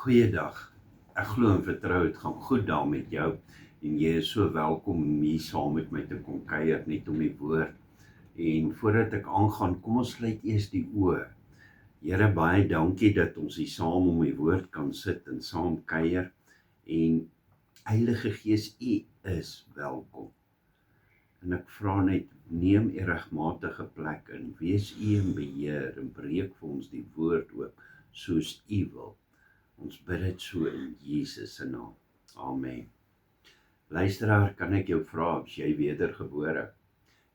Goeiedag. Ek glo en vertrou het gaan goed daar met jou en jy is so welkom om hier saam met my te kom kuier net om die woord. En voordat ek aangaan, kom ons sluit eers die oë. Here, baie dankie dat ons hier saam om die woord kan sit en saam kuier. En Heilige Gees, U is welkom. En ek vra net, neem U regmatige plek in, wees U in beheer en breek vir ons die woord oop soos U wil. Ons bid dit so in Jesus se naam. Amen. Luisteraar, kan ek jou vra, as jy wedergebore,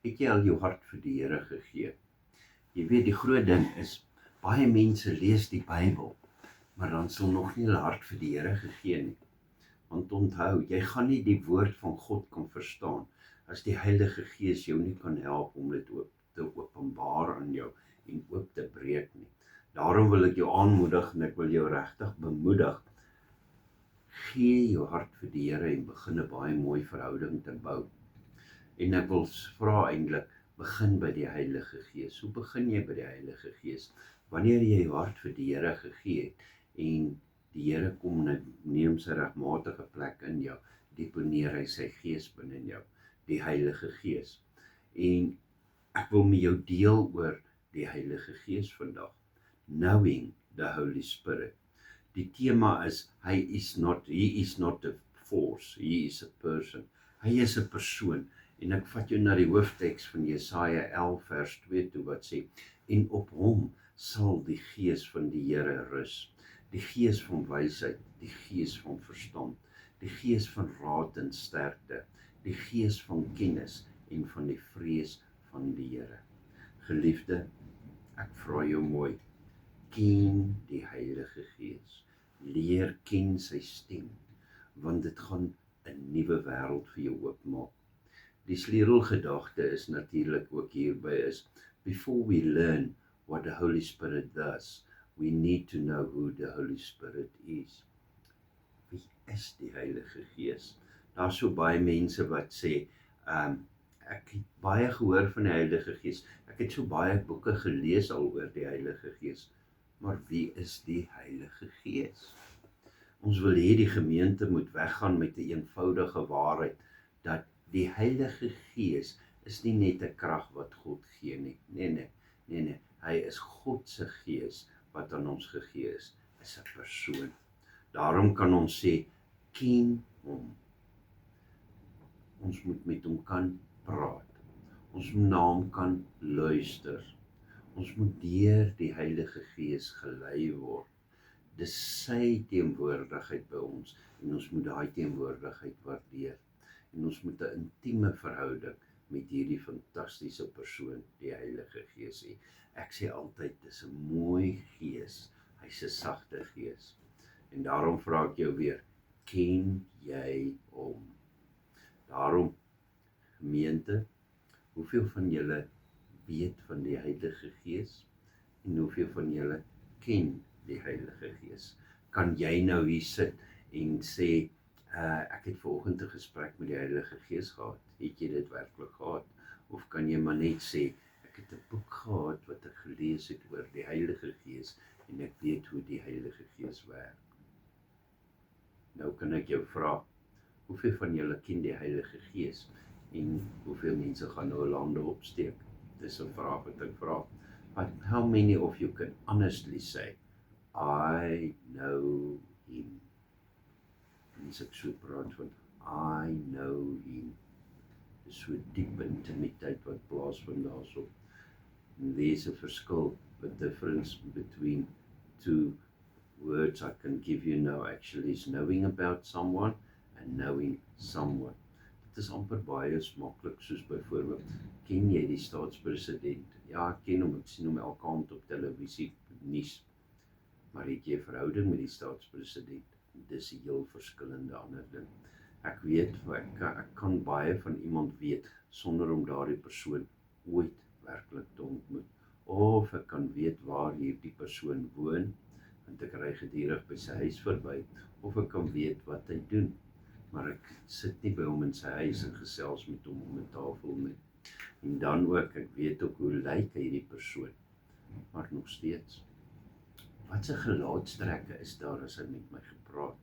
het jy al jou hart vir die Here gegee? Jy weet, die groot ding is, baie mense lees die Bybel, maar dan sal nog nie hulle hart vir die Here gegee nie. Want onthou, jy gaan nie die woord van God kan verstaan, as die Heilige Gees jou nie kan help om dit te openbaar aan jou en oop te breek nie. Daarom wil ek jou aanmoedig en ek wil jou regtig bemoedig. Gee jou hart vir die Here en begin 'n baie mooi verhouding te bou. En ek wil vra eintlik, begin by die Heilige Gees. Hoe begin jy by die Heilige Gees? Wanneer jy jou hart vir die Here gegee het en die Here kom en neem sy regmatige plek in jou, deponeer hy sy Gees binne in jou, die Heilige Gees. En ek wil met jou deel oor die Heilige Gees vandag. Knowing the Holy Spirit. Die tema is, he is not a force, he is a person. Hy is 'n persoon. En ek vat jou na die hoofteks van Jesaja 11 vers 2 toe wat sê, en op hom sal die Gees van die Here rus. Die Gees van wysheid, die Gees van verstand, die Gees van raad en sterkte, die Gees van kennis en van die vrees van die Here. Geliefde, ek vra jou mooi, ken die Heilige Gees, leer ken sy stem, want dit gaan 'n nuwe wêreld vir jou oopmaak. Die sleutelgedagte is natuurlik ook hierby is, before we learn what the Holy Spirit does, we need to know who the Holy Spirit is. Wie is die Heilige Gees? Daar's so baie mense wat sê, ek het baie gehoor van die Heilige Gees, ek het so baie boeke gelees al oor die Heilige Gees, maar wie is die Heilige Gees? Ons wil hê die gemeente moet weggaan met 'n eenvoudige waarheid, dat die Heilige Gees is nie net 'n krag wat God gee nie. Nee, hy is God se Gees wat aan ons gegee is 'n persoon. Daarom kan ons sê, ken hom. Ons moet met hom kan praat. Ons moet na hom kan luister. Ons moet deur die Heilige Gees gelei word. Dis sy teenwoordigheid by ons en ons moet daai teenwoordigheid waardeer. En ons moet 'n intieme verhouding met hierdie fantastiese persoon, die Heilige Gees hê. Ek sê altyd, dis 'n mooi Gees, hy's 'n sagte Gees. En daarom vra ek jou weer, ken jy hom? Daarom, gemeente, hoeveel van julle weet van die Heilige Gees en hoeveel van julle ken die Heilige Gees? Kan jy nou hier sit en sê, ek het vanoggend 'n gesprek met die Heilige Gees gehad, het jy dit werklik gehad? Of kan jy maar net sê, ek het 'n boek gehad wat ek gelees het oor die Heilige Gees en ek weet hoe die Heilige Gees werk? Nou kan ek jou vra, hoeveel van julle ken die Heilige Gees en hoeveel mense gaan nou hulle hande opsteek? Dis 'n vraag wat ek vra. But how many of you can honestly say, I know him? En as ek so praat van, I know him. Dis so diep intimiteit wat plaasvind daarso. En there's a verskil, the difference between two words I can give you now actually is knowing about someone and knowing someone. Dit is amper baie smaklik, soos byvoorbeeld, ken jy die staatspresident? Ja, ek ken hom, ek sien hom elke aand op televisie, nuus. Maar het jy 'n verhouding met die staatspresident? Dis 'n heel verskillende ander ding. Ek weet, ek kan baie van iemand weet, sonder om daardie persoon ooit werklik te ontmoet. Of ek kan weet waar hierdie persoon woon, want ek ry gedurig by sy huis verby, of ek kan weet wat hy doen. Maar ek sit nie by hom in sy huis en gesels met hom om 'n tafel nie. En dan ook, ek weet ook hoe lyk hierdie persoon, maar nog steeds, Wat se gelaatstrekke is daar as hy met my gepraat?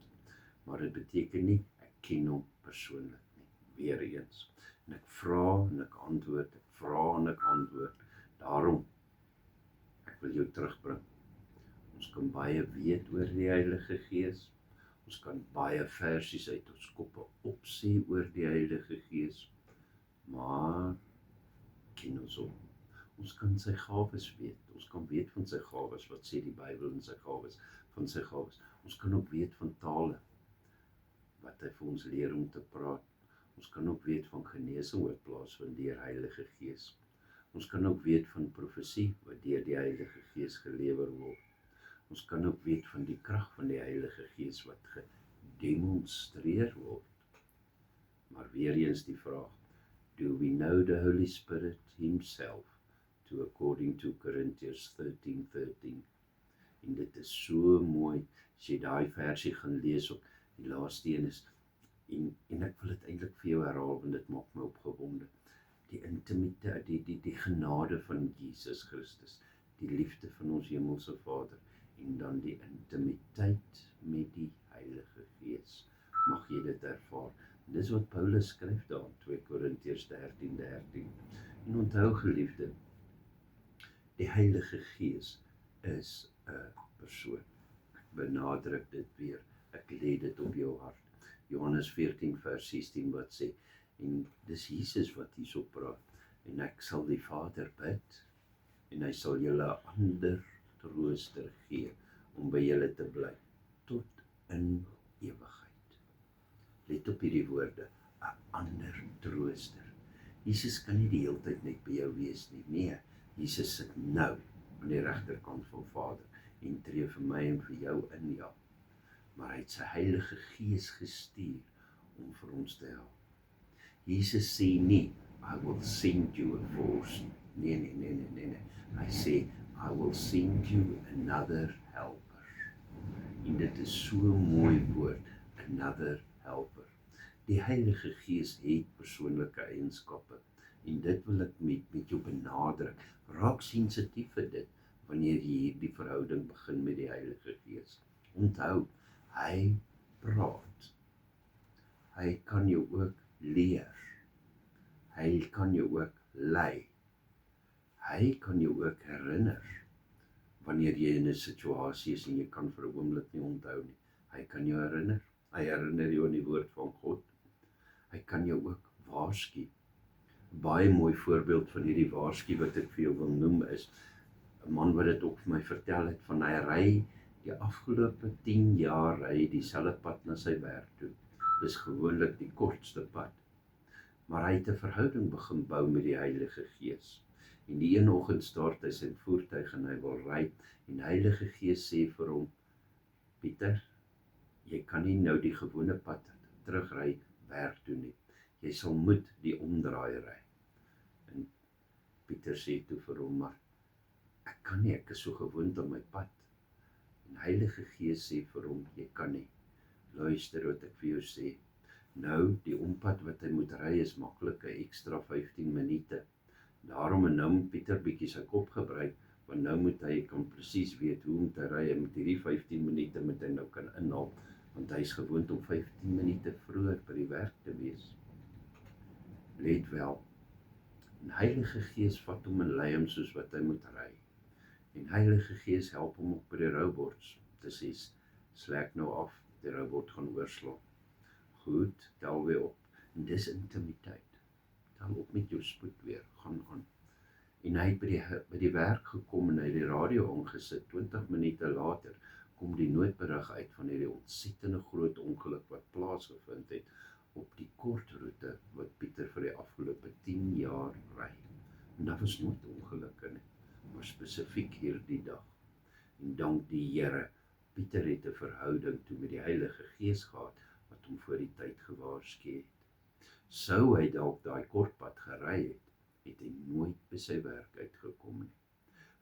Maar dit beteken nie, ek ken hom persoonlik nie. Weer eens. En ek vra en ek antwoord, ek vra en ek antwoord. Daarom, ek wil jou terugbring. Ons kan baie weet oor die Heilige Gees. Ons kan baie versies uit ons koppe opsê oor die Heilige Gees. Maar, ken ons hom. Ons kan sy gawes weet. Ons kan weet van sy gawes. Wat sê die Bybel in sy gawes? Van sy gawes. Ons kan ook weet van tale. Wat hy vir ons leer om te praat. Ons kan ook weet van genesing wat plaasvind deur Heilige Gees. Ons kan ook weet van profesie wat deur die Heilige Gees gelewer word. Ons kan ook weet van die krag van die Heilige Gees wat gedemonstreer word. Maar weer eens die vraag, do we know the Holy Spirit himself? According to Corinthians 13:13. En dit is so mooi, as jy daai versie gaan lees op die laaste een is, en ek wil dit eintlik vir jou herhaal, want dit maak my opgewonde. Die intimiteit, die genade van Jesus Christus, die liefde van ons hemelse Vader, en dan die intimiteit met die Heilige Gees. Mag jy dit ervaar. En dis wat Paulus skryf daar in 2 Korintiërs 13:13. En onthou geliefde, die Heilige Gees is 'n persoon. Ek benadruk dit weer. Ek lê dit op jou hart. Johannes 14:16 wat sê, en dis Jesus wat hierso praat, en ek sal die Vader bid, en hy sal julle 'n ander trooster gee, om by julle te bly, tot in ewigheid. Let op hierdie woorde, 'n ander trooster. Jesus kan nie die hele tyd net by jou wees nie, nee, Jesus sit nou aan die regterkant van Vader, en tree vir my en vir jou in, ja. Maar hy het sy Heilige Gees gestuur, om vir ons te help. Jesus sê nie, I will send you a force. Nee. Hy sê, I will send you another helper. En dit is so mooi woord, another helper. Die Heilige Gees het persoonlike eienskappe. En dit wil ek met jou benadruk. Raak sensitief vir dit, wanneer jy hierdie verhouding begin met die Heilige Gees. Onthou, hy praat. Hy kan jou ook leer. Hy kan jou ook lei. Hy kan jou ook herinner, wanneer jy in 'n situasie is en jy kan vir 'n oomblik nie onthou nie. Hy kan jou herinner. Hy herinner jou aan die woord van God. Hy kan jou ook waarsku. Baie mooi voorbeeld van hierdie waarsku wat ek vir jou wil noem is 'n man wat dit ook vir my vertel het, van hy ry die afgelope 10 jaar ry dieselfde pad na sy werk toe. Dis gewoonlik die kortste pad. Maar hy het 'n verhouding begin bou met die Heilige Gees. En die een oggend start hy sy voertuig en hy wil ry, en die Heilige Gees sê vir hom, Pieter, jy kan nie nou die gewone pad terugry werk toe nie. Jy sal moet die omdraai ry. En Pieter sê toe vir hom, maar ek kan nie, ek is so gewoond aan my pad. En Heilige Gees sê vir hom, jy kan nie. Luister wat ek vir jou sê. Nou, die ompad wat hy moet ry is maklik 'n ekstra 15 minute. Daarom en nou moet Pieter bietjie sy kop gebruik, want nou moet hy kan presies weet hoe om te ry, en met hierdie 15 minute moet hy nou kan inhaal, want hy is gewoond om 15 minute vroeër by die werk te wees. Let wel, en Heilige Gees vat hom en lei hom soos wat hy moet ry. En Heilige Gees help hom op by die roubords. Dit sê, slek nou af, die roubord gaan oorslaan. Goed, tel weer op. En dis intimiteit. Tel op met jou spoed weer, gaan aan. En hy het by die werk gekom en hy het die radio aangesit. 20 minute later kom die noodberig uit van hierdie ontsettende groot ongeluk wat plaasgevind het op die kortroete wat Pieter vir die afgelope 10 jaar ry. En daar was nooit ongelukke nie, maar spesifiek hierdie dag. En dank die Here, Pieter het 'n verhouding toe met die Heilige Gees gehad, wat hom voor die tyd gewaarsku het. Sou hy dalk daai kortpad gery het, het hy nooit by sy werk uitgekom nie.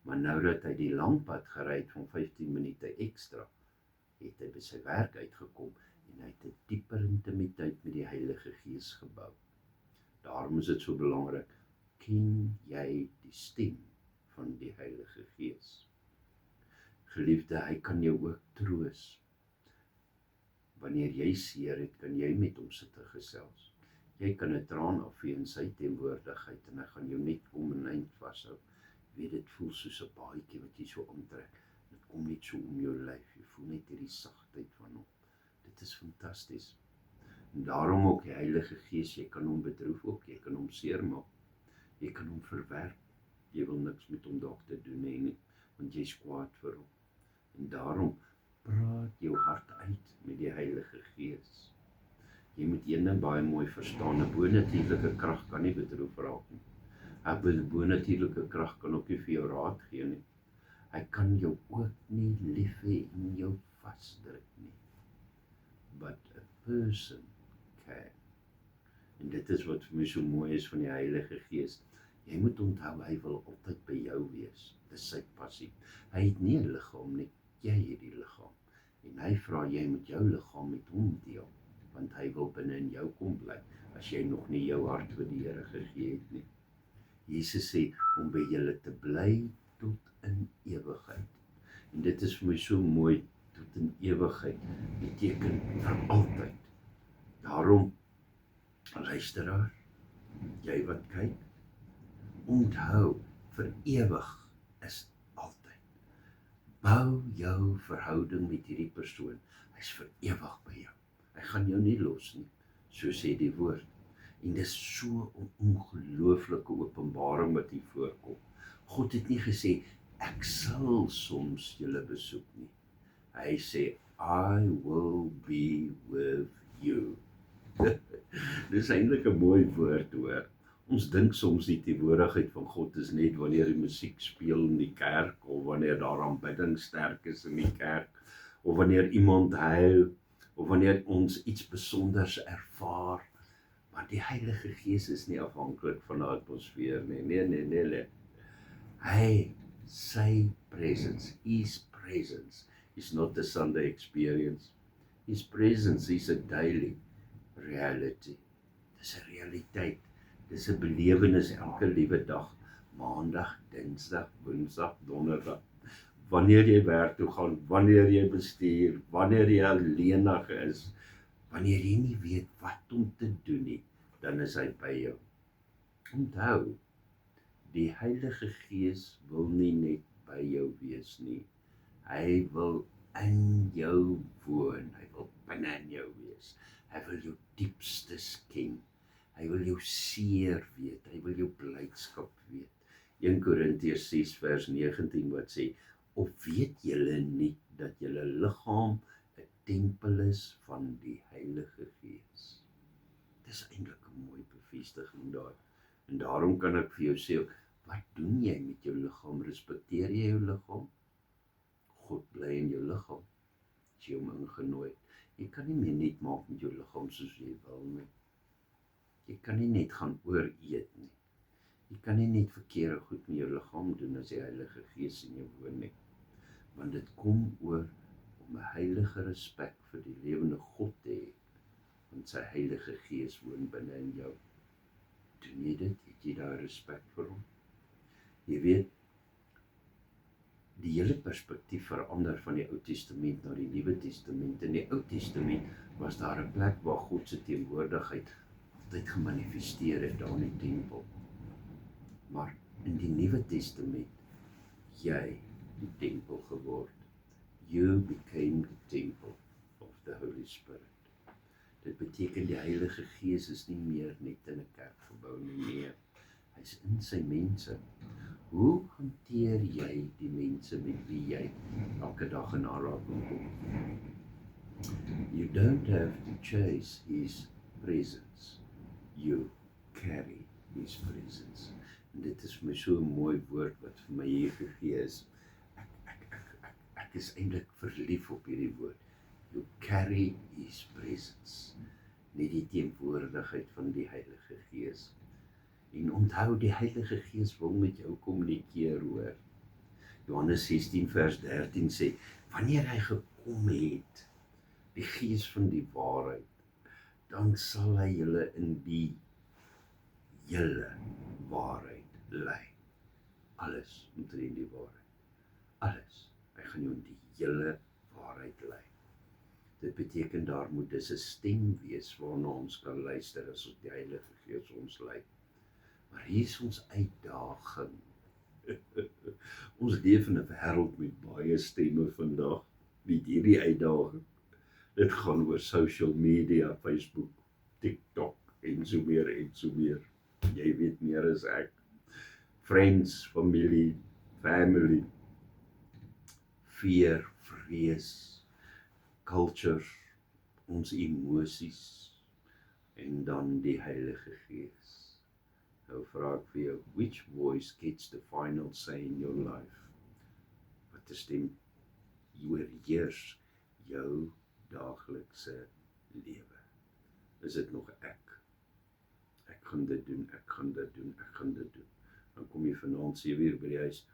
Maar nou dat hy die lang pad gery het van 15 minute ekstra, het hy by sy werk uitgekom en hy het 'n dieper intimiteit met die Heilige Gees gebou. Daarom is dit so belangrik, ken jy die stem van die Heilige Gees? Geliefde, hy kan jou ook troos. Wanneer jy seer het, kan jy met hom sit en gesels. Jy kan 'n traan afvee in sy teenwoordigheid en hy gaan jou net om en eind vashou. Weet, dit voel soos 'n baadjie wat jy so aantrek. Dit kom net so om jou lyf. Jy voel net hierdie sagtheid van hom. Dit is fantasties. En daarom ook die Heilige Gees, jy kan hom bedroef ook, jy kan hom seermaak. Jy kan hom verwerp. Jy wil niks met hom dalk te doen hê nie, want jy's kwaad vir hom. En daarom praat jou hart uit met die Heilige Gees. Jy moet een ding baie mooi verstaan, 'n bonatuurlike krag kan nie bedroef raak nie. 'n bonatuurlike krag kan ook nie vir jou raad gee nie. Hy kan jou ook nie lief hê en jou vasdruk nie. But a person can. En dit is wat vir my so mooi is van die Heilige Gees. Jy moet onthou, hy wil altyd by jou wees. Dis sy passie. Hy het nie 'n liggaam nie, jy het die liggaam. En hy vra jy moet jou liggaam met hom deel, want hy wil binne in jou kom bly, as jy nog nie jou hart vir die Here gegee het nie. Jesus sê, om by julle te bly tot in ewigheid. En dit is vir my so mooi, tot in ewigheid, beteken vir altyd. Daarom, luisteraar, jy wat kyk, onthou, vir ewig is altyd. Bou jou verhouding met hierdie persoon, hy is vir ewig by jou. Hy gaan jou nie los nie, so sê die woord. En dis so 'n ongelooflike openbaring wat hier voorkom. God het nie gesê, ek sal soms julle besoek nie. Hy sê, I will be with you. Dis eintlik 'n mooi woord hoor. Ons dink soms die teenwoordigheid van God is net wanneer die musiek speel in die kerk, of wanneer daar aanbidding sterk is in die kerk, of wanneer iemand huil, of wanneer ons iets besonders ervaar. Maar die Heilige Gees is nie afhanklik van die atmosfeer nie. Nee. Sy presence, his presence is not a Sunday experience. His presence is a daily reality. Dis 'n realiteit. Dis 'n belewenis elke liewe dag. Maandag, Dinsdag, Woensdag, Donderdag. Wanneer jy werk toe gaan, wanneer jy bestuur, wanneer jy alleenig is, wanneer jy nie weet wat om te doen nie, dan is hy by jou. Onthou, die Heilige Gees wil nie net by jou wees nie. Hy wil in jou woon. Hy wil binne in jou wees. Hy wil jou diepstes ken. Hy wil jou seer weet. Hy wil jou blydskap weet. 1 Korintiërs 6 vers 19 wat sê, of weet julle nie dat julle liggaam 'n tempel is van die Heilige Gees? Dis eintlik 'n mooi bevestiging daar. En daarom kan ek vir jou sê, wat doen jy met jou liggaam? Respekteer jy jou liggaam? God bly in jou liggaam, as jy hom ingenooi het. Jy kan nie meer net maak met jou liggaam soos jy wil nie. Jy kan nie net gaan ooreet nie. Jy kan nie net verkeerde goed met jou liggaam doen as die Heilige Gees in jou woon nie. Want dit kom oor om 'n heilige respek vir die lewende God te hê, want sy Heilige Gees woon binne in jou. Doen jy dit? Het jy daar respek vir hom? Jy weet, die hele perspektief verander van die Ou Testament na die Nuwe Testament. In die Ou Testament was daar 'n plek waar God se teenwoordigheid altyd gemanifesteer het, daar in die tempel. Maar in die Nuwe Testament, jy die tempel geword. You became the temple of the Holy Spirit. Dit beteken die Heilige Gees is nie meer net in 'n kerkgebou nie. Hy's in sy mense. Hoe hanteer jy die mense met wie jy elke dag in aanraking kom? You don't have to chase his presence. You carry his presence. En dit is vir my so 'n mooi woord wat vir my hier gegee is. Ek is eintlik verlief op hierdie woord. You carry his presence. Net die teenwoordigheid van die Heilige Gees. En onthou, die Heilige Gees wil met jou kommunikeer, hoor. Johannes 16 vers 13 sê, wanneer hy gekom het, die Gees van die waarheid, dan sal hy julle in die hele waarheid lei. Alles omtrent die waarheid. Alles. Hy gaan jou in die hele waarheid lei. Dit beteken daar moet 'n stem wees waarna ons kan luister as die Heilige Gees ons lei. Maar hier is ons uitdaging. Ons leef in 'n wêreld met baie stemme vandag, met hierdie uitdaging. Dit gaan oor social media, Facebook, TikTok en so meer en so meer. Jy weet meer as ek. Friends, familie, family, fear, vrees, culture, ons emosies en dan die Heilige Gees. Nou vra ek vir jou, which voice gets the final say in your life? Wat 'n stem oorheers jou daaglikse lewe? Is dit nog ek? Ek gaan dit doen, ek gaan dit doen, ek gaan dit doen. Dan kom jy vanaand 7:00 by die huis,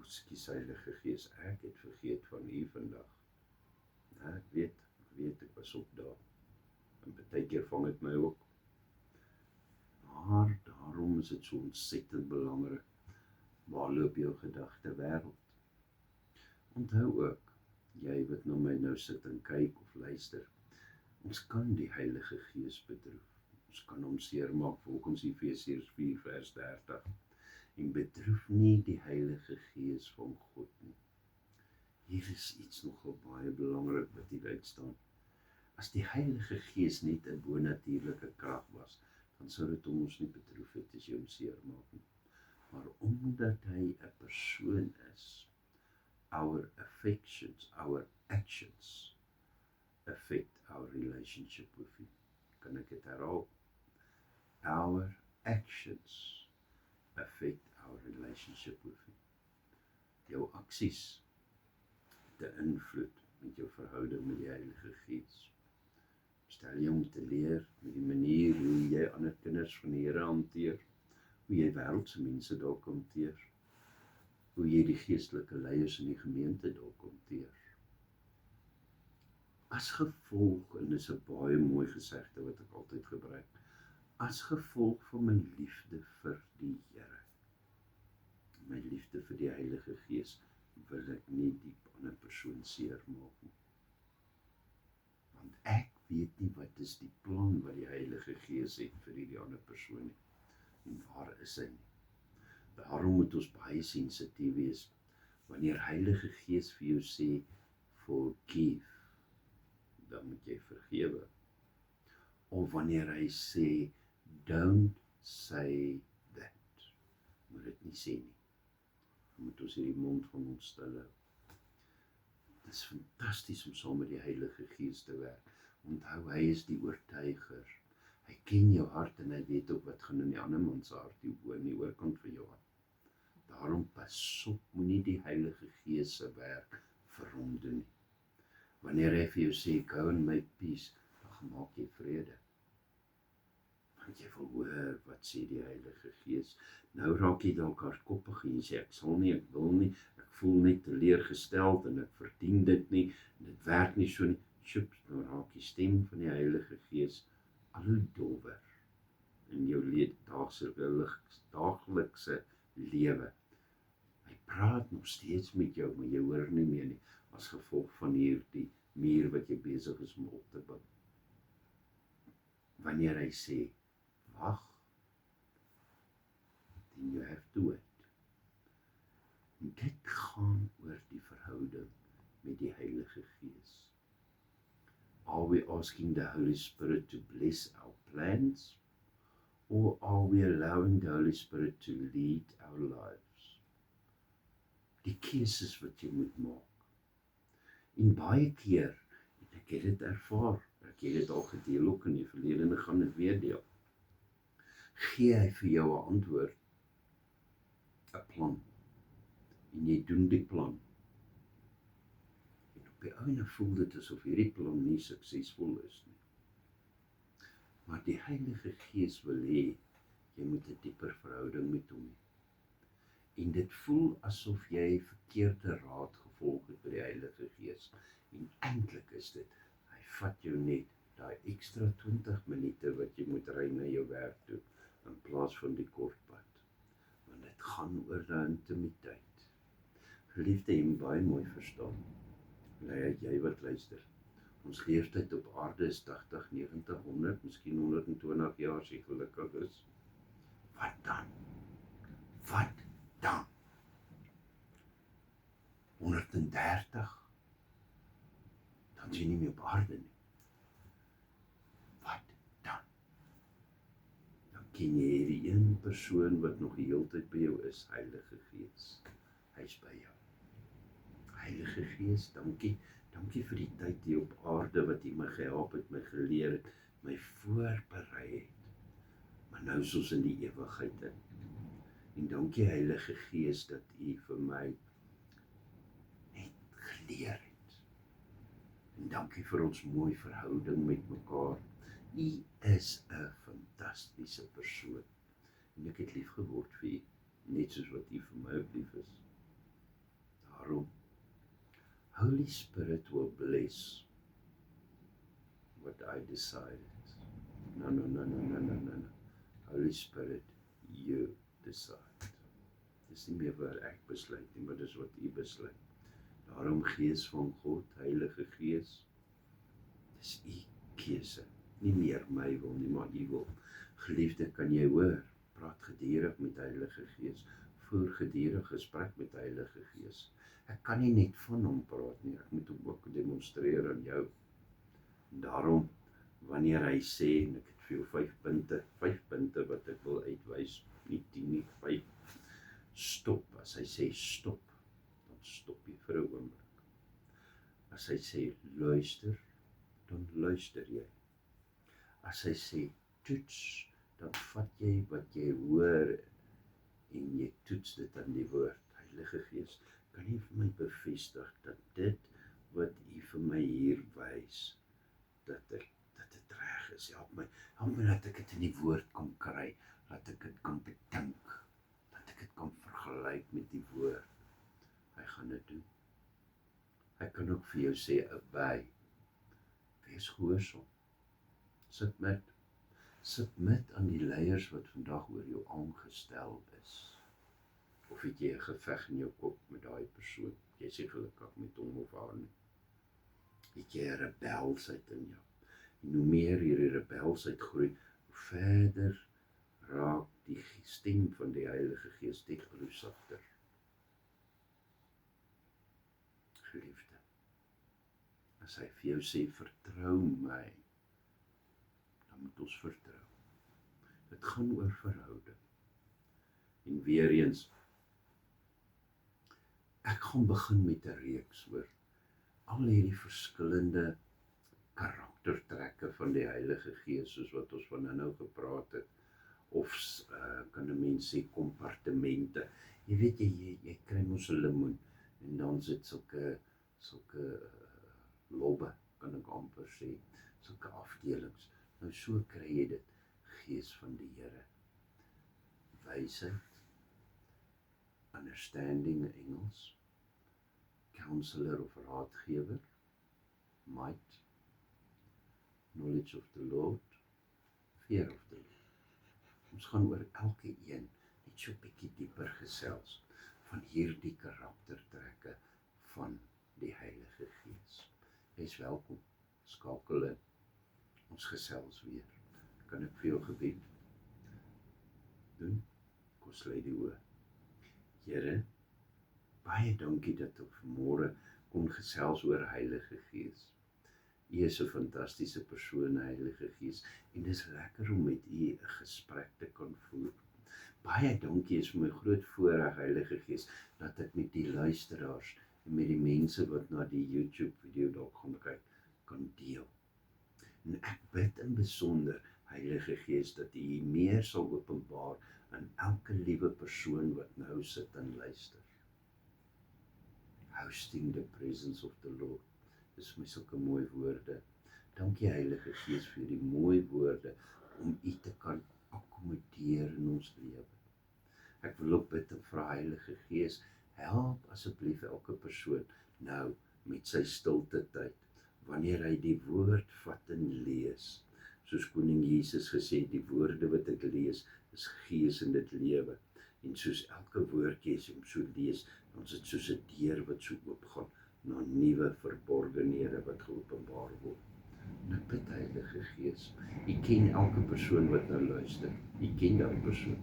skus Heilige Gees, ek het vergeet van U vandag. Ja, ek weet, ek was op daar. En baie keer vang dit my ook. Maar daarom is dit so ontsettend belangrik. Waar loop jou gedagte wêreld? Onthou ook, jy wat na my nou sit en kyk of luister, ons kan die Heilige Gees bedroef. Ons kan hom seermaak volgens Efesiërs 4 vers 30. En bedroef nie die Heilige Gees van God nie. Hier is iets nogal baie belangrik wat hier uitstaan. As die Heilige Gees net 'n bonatuurlike krag was, dan sou dit ons nie bedroef het as jy hom seermaak nie. Maar omdat hy 'n persoon is, our affections, our actions affect our relationship with him. Kan ek dit herhaal? Our actions affect our relationship with him. Jou aksies het 'n invloed met jou verhouding met die Heilige Gees. Stel jy om te leer met die manier hoe jy ander kinders van die Here hanteer, hoe jy wêreldse mense dalk hanteer, hoe jy die geestelike leiers in die gemeente dalk hanteer. As gevolg, en dis 'n baie mooi gesegde wat ek altyd gebruik, as gevolg van my liefde vir die Here, my liefde vir die Heilige Gees, wil ek nie die ander persoon seermaak nie. Want ek weet nie wat is die plan wat die Heilige Gees het vir die ander persoon nie. En waar is hy nie? Daarom moet ons baie sensitief wees. Wanneer Heilige Gees vir jou sê, forgive, dan moet jy vergewe. Of wanneer hy sê, don't say that, moet dit nie sê nie. Dan moet ons hierdie mond van ons stil hou. Dit is fantasties om saam met die Heilige Gees te werk. Onthou, hy is die oortuiger. Hy ken jou hart en hy weet ook wat gaan in die ander man se hart, in die oorkant van jou hart. Daarom pas op, moenie die Heilige Gees se werk vir hom doen nie. Wanneer hy vir jou sê, go and make peace, dan maak jy vrede. Want jy wil hoor, wat sê die Heilige Gees. Nou raak jy dalk hardkoppig en jy sê, ek sal nie, ek wil nie, ek voel net teleurgesteld en ek verdien dit nie, en dit werk nie so nie. Sjoep, nou raak die stem van die Heilige Gees al hoe dowwer in jou daaglikse lewe. Hy praat nog steeds met jou, maar jy hoor nie meer nie, as gevolg van hierdie muur wat jy besig is om op te bou. Wanneer hy sê, wag, then you have to wait. En dit gaan oor die verhouding met die Heilige Gees. Are we asking the Holy Spirit to bless our plans, or are we allowing the Holy Spirit to lead our lives? Die keuses wat jy moet maak. En baie keer, en ek het dit ervaar, ek het dit al gedeel ook in die verlede en ek gaan dit weer deel, gee hy vir jou 'n antwoord, 'n plan, en jy doen die plan. En op die einde voel dit asof hierdie plan nie suksesvol is nie. Maar die Heilige Gees wil hê, jy moet 'n dieper verhouding met hom hê. En dit voel asof jy verkeerde raad gevolg het by die Heilige Gees. En eintlik is dit, hy vat jou net daai ekstra 20 minute wat jy moet ry na jou werk toe, in plaas van die kort pad. Want dit gaan oor daai intimiteit. Geliefde, jy moet baie mooi verstaan. Jy wat luister. Ons leeftyd op aarde is 80, 90, 100, miskien 120 jaar as jy gelukkig is. Wat dan? Wat dan? 130? Dan is jy nie meer op aarde nie. Wat dan? Dan ken jy hierdie een persoon wat nog die hele tyd by jou is, Heilige Gees. Hy is by jou. Heilige Gees, dankie vir die tyd hier op aarde wat U my gehelp het, my geleer het, my voorberei het. Maar nou is ons in die ewigheid in. En dankie Heilige Gees dat U vir my net geleer het. En dankie vir ons mooi verhouding met mekaar. U is 'n fantastiese persoon. En ek het lief geword vir U, net soos wat U vir my ook lief is. Daarom, Holy Spirit will bless what I decided. No. Holy Spirit, you decide. Dis nie meer wat ek besluit nie, maar dis wat U besluit. Daarom Gees van God, Heilige Gees, dis U keuse. Nie meer my wil nie, maar U wil. Geliefde, kan jy hoor? Praat gedurig met Heilige Gees. Voer gedurig gesprek met Heilige Gees. Ek kan nie net van hom praat nie, ek moet hom ook demonstreer aan jou. En daarom, wanneer hy sê, en ek het vir jou 5 punte wat ek wil uitwys, nie 10 nie, 5. Stop, as hy sê stop, dan stop jy vir 'n oomblik. As hy sê luister, dan luister jy. As hy sê toets, dan vat jy wat jy hoor en jy toets dit aan die woord. Heilige Gees, kan U vir my bevestig dat dit wat U vir my hier wys, dat dit reg is. Help my dat ek dit in die woord kan kry, dat ek dit kan bedink, dat ek dit kan vergelyk met die woord. Hy gaan dit doen. Hy kan ook vir jou sê, obey. Wees gehoorsaam. Submit aan die leiers wat vandag oor jou aangestel is. Of het jy 'n geveg in jou kop met daai persoon? Jy sê gelukkig met hom of haar nie. Het jy 'n rebelsheid in jou? En hoe meer hierdie rebelsheid groei, hoe verder raak die stem van die Heilige Gees net hoe sagter. Geliefde, as hy vir jou sê, vertrou my, dan moet ons vertrou. Dit gaan oor verhouding. En weer eens, ek gaan begin met 'n reeks oor al hierdie verskillende karaktertrekke van die Heilige Gees, soos wat ons van nou gepraat het, of kan 'n mens sê kompartemente. Jy weet, jy kry mos 'n lemoen, en dan sit sulke lobbe, kan ek amper sê, sulke afdelings. Nou so kry jy dit, Gees van die Here. Wysheid, understanding in Engels, counselor of raadgewer, might, knowledge of the Lord, fear of the Lord. Ons gaan oor elke een net so 'n bietjie dieper gesels van hierdie karaktertrekke van die Heilige Gees. Jy is welkom, skakel in, ons gesels weer. Kan ek vir jou gebed doen? Kom sluit die oë. Here, baie dankie dat ek vanmôre kon gesels oor Heilige Gees. U is 'n fantastiese persoon, Heilige Gees, en dis lekker om met U 'n gesprek te kan voer. Baie dankie, is vir my groot voorreg, Heilige Gees, dat ek met die luisteraars en met die mense wat na die YouTube video dalk gaan kyk, kan deel. En ek bid in besonder, Heilige Gees, dat U meer sal openbaar aan elke liewe persoon wat nou sit en luister. Hosting the presence of the Lord. Dis vir my sulke mooi woorde. Dankie Heilige Gees vir die mooi woorde om U te kan akkommodeer in ons lewe. Ek wil ook bid en vra Heilige Gees, help asseblief elke persoon nou met sy stilte tyd, wanneer hy die woord vat en lees. Soos Koning Jesus gesê, die woorde wat ek lees is gees en dit lewe. En soos elke woordjie as jy hom so lees, Ons het soos 'n deur wat so oopgaan na nuwe verborgenhede wat geopenbaar word. En ek bid Heilige Gees, U ken elke persoon wat nou luister. U ken daai persoon.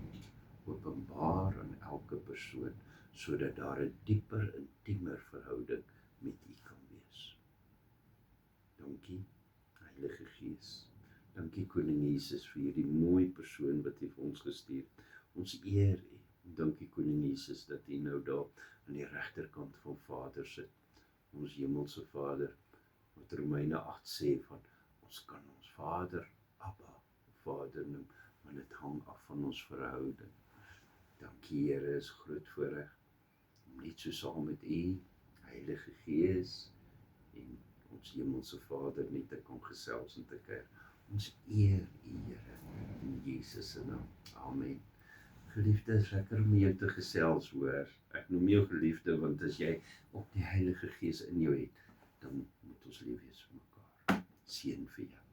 Openbaar aan elke persoon, sodat daar 'n dieper, intiemer verhouding met U kan wees. Dankie, Heilige Gees. Dankie Koning Jesus vir hierdie mooi persoon wat U vir ons gestuur. Ons eer U. Dankie Koning Jesus dat U nou daar aan die regterkant van Vader sit. Ons hemelse Vader, wat Romeine 8 sê van, ons kan ons Vader, Abba, Vader noem, maar dit hang af van ons verhouding. Dankie Here, is groot voorreg om net so saam met U, Heilige Gees en ons hemelse Vader net te kan gesels en te kuier. Ons eer U Here in Jesus se naam. Amen. Geliefde, is lekker om jou te gesels hoor. Ek noem jou geliefde, want as jy ook die Heilige Gees in jou het, dan moet ons lief wees vir mekaar. Seën vir jou.